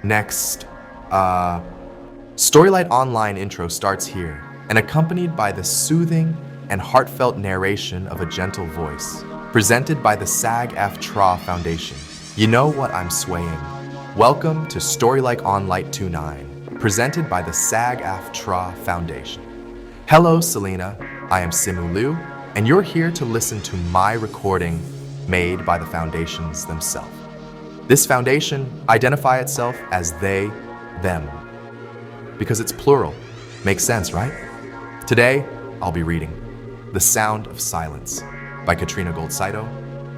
Next, Storylight Online intro starts here and accompanied by the soothing and heartfelt narration of a gentle voice, presented by the SAG-AFTRA Foundation. You know what I'm swaying. Welcome to Storylight Online 29, presented by the SAG-AFTRA Foundation. Hello, Selena. I am Simu Liu, and you're here to listen to my recording made by the foundations themselves. This foundation identify itself as they, them, because it's plural. Makes sense, right? Today, I'll be reading The Sound of Silence by Katrina Gold-Saito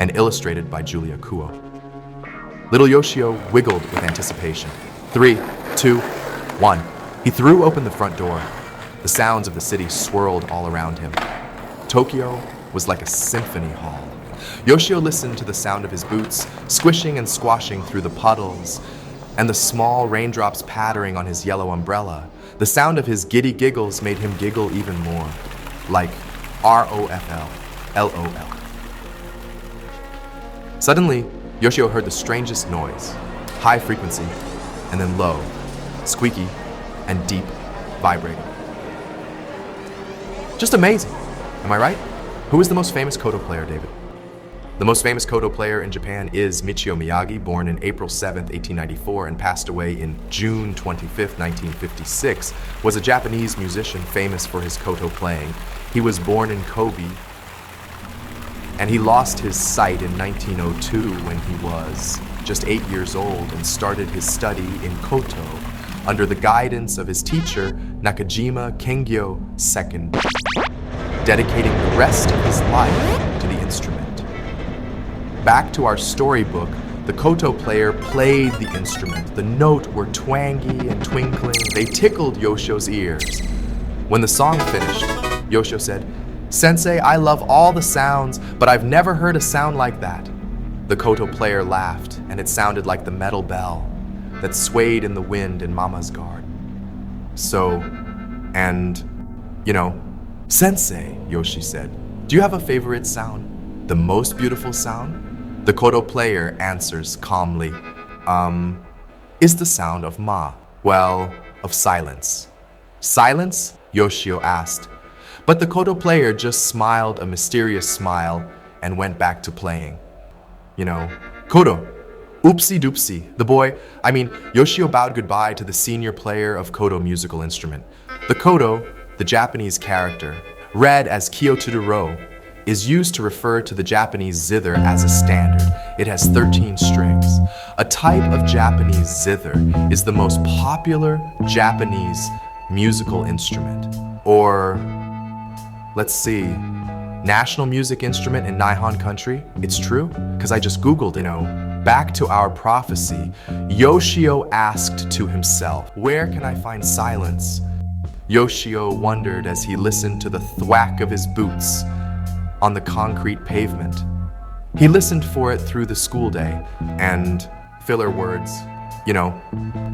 and illustrated by Julia Kuo. Little Yoshio wiggled with anticipation. 3, 2, 1. He threw open the front door. The sounds of the city swirled all around him. Tokyo was like a symphony hall. Yoshio listened to the sound of his boots, squishing and squashing through the puddles, and the small raindrops pattering on his yellow umbrella. The sound of his giddy giggles made him giggle even more, like ROFL, LOL. Suddenly, Yoshio heard the strangest noise, high frequency, and then low, squeaky, and deep, vibrating. Just amazing, am I right? Who is the most famous Koto player, David? The most famous Koto player in Japan is Michio Miyagi, born in April 7, 1894 and passed away in June 25, 1956, was a Japanese musician famous for his Koto playing. He was born in Kobe, and he lost his sight in 1902 when he was just 8 years old and started his study in Koto under the guidance of his teacher, Nakajima Kengyo II, dedicating the rest of his life to the instrument. Back to our storybook, the Koto player played the instrument. The notes were twangy and twinkling. They tickled Yoshio's ears. When the song finished, Yoshio said, "Sensei, I love all the sounds, but I've never heard a sound like that." The Koto player laughed, and it sounded like the metal bell that swayed in the wind in Mama's garden. Sensei, Yoshi said, do you have a favorite sound? The most beautiful sound? The Koto player answers calmly, is the sound of of silence. Silence? Yoshio asked. But the Koto player just smiled a mysterious smile and went back to playing. Koto, oopsie doopsie. Yoshio bowed goodbye to the senior player of Koto musical instrument. The Koto, the Japanese character, read as Kyoturo, is used to refer to the Japanese zither as a standard. It has 13 strings. A type of Japanese zither is the most popular Japanese musical instrument. Or, national music instrument in Nihon country. It's true, because I just Googled, Back to our prophecy, Yoshio asked to himself, where can I find silence? Yoshio wondered as he listened to the thwack of his boots on the concrete pavement. He listened for it through the school day, and filler words,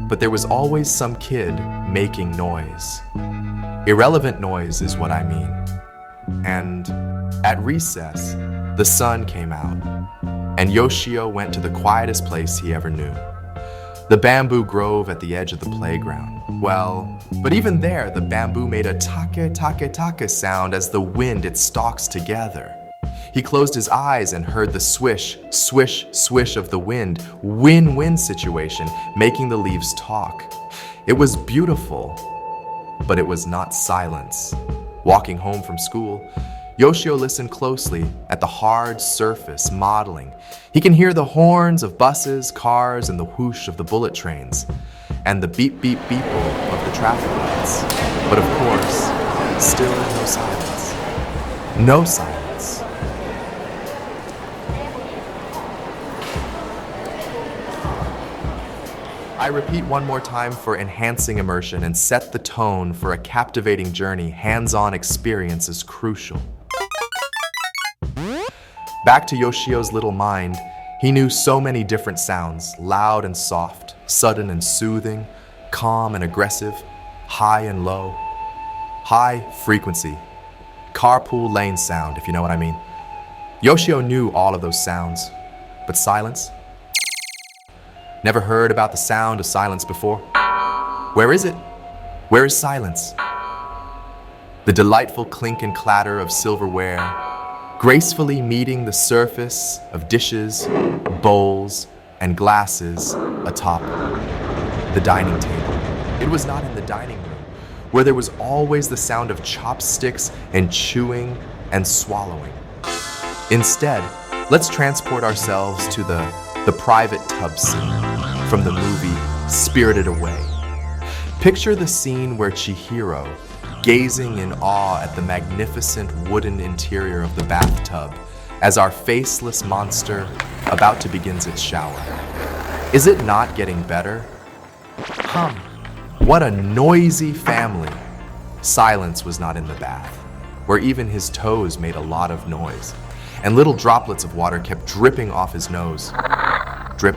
but there was always some kid making noise. Irrelevant noise is what I mean. And at recess, the sun came out, and Yoshio went to the quietest place he ever knew. The bamboo grove at the edge of the playground. But even there, the bamboo made a take sound as the wind its stalks together. He closed his eyes and heard the swish, swish, swish of the wind, win-win situation, making the leaves talk. It was beautiful, but it was not silence. Walking home from school, Yoshio listened closely at the hard surface modeling. He can hear the horns of buses, cars, and the whoosh of the bullet trains, and the beep beep beeple of the traffic lights. But of course, still no silence. No silence. I repeat one more time for enhancing immersion and set the tone for a captivating journey. Hands-on experience is crucial. Back to Yoshio's little mind, he knew so many different sounds, loud and soft, sudden and soothing, calm and aggressive, high and low. High frequency, carpool lane sound, if you know what I mean. Yoshio knew all of those sounds, but silence? Never heard about the sound of silence before? Where is it? Where is silence? The delightful clink and clatter of silverware, gracefully meeting the surface of dishes, bowls, and glasses atop the dining table. It was not in the dining room, where there was always the sound of chopsticks and chewing and swallowing. Instead, let's transport ourselves to the private tub scene from the movie Spirited Away. Picture the scene where Chihiro, gazing in awe at the magnificent wooden interior of the bathtub as our faceless monster about to begin its shower. Is it not getting better? What a noisy family. Silence was not in the bath, where even his toes made a lot of noise, and little droplets of water kept dripping off his nose. Drip,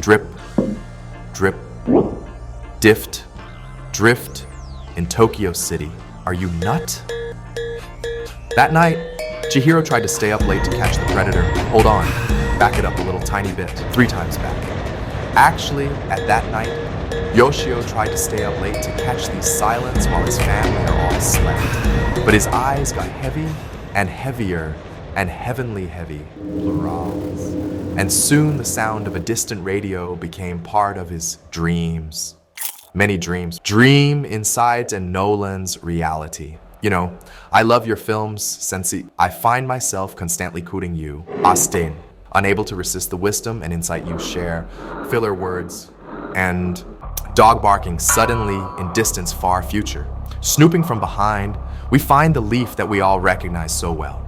drip, drip, dift, drift in Tokyo City. Are you nut? That night, Chihiro tried to stay up late to catch the predator. Hold on, back it up a little tiny bit, 3 times back. Actually, at that night, Yoshio tried to stay up late to catch the silence while his family are all slept. But his eyes got heavy and heavier and heavenly heavy, plurals. And soon the sound of a distant radio became part of his dreams. Many dreams. Dream inside and Nolan's reality. You know, I love your films, Sensei. I find myself constantly quoting you, Austin, unable to resist the wisdom and insight you share, filler words, and dog barking suddenly in distance far future. Snooping from behind, we find the leaf that we all recognize so well.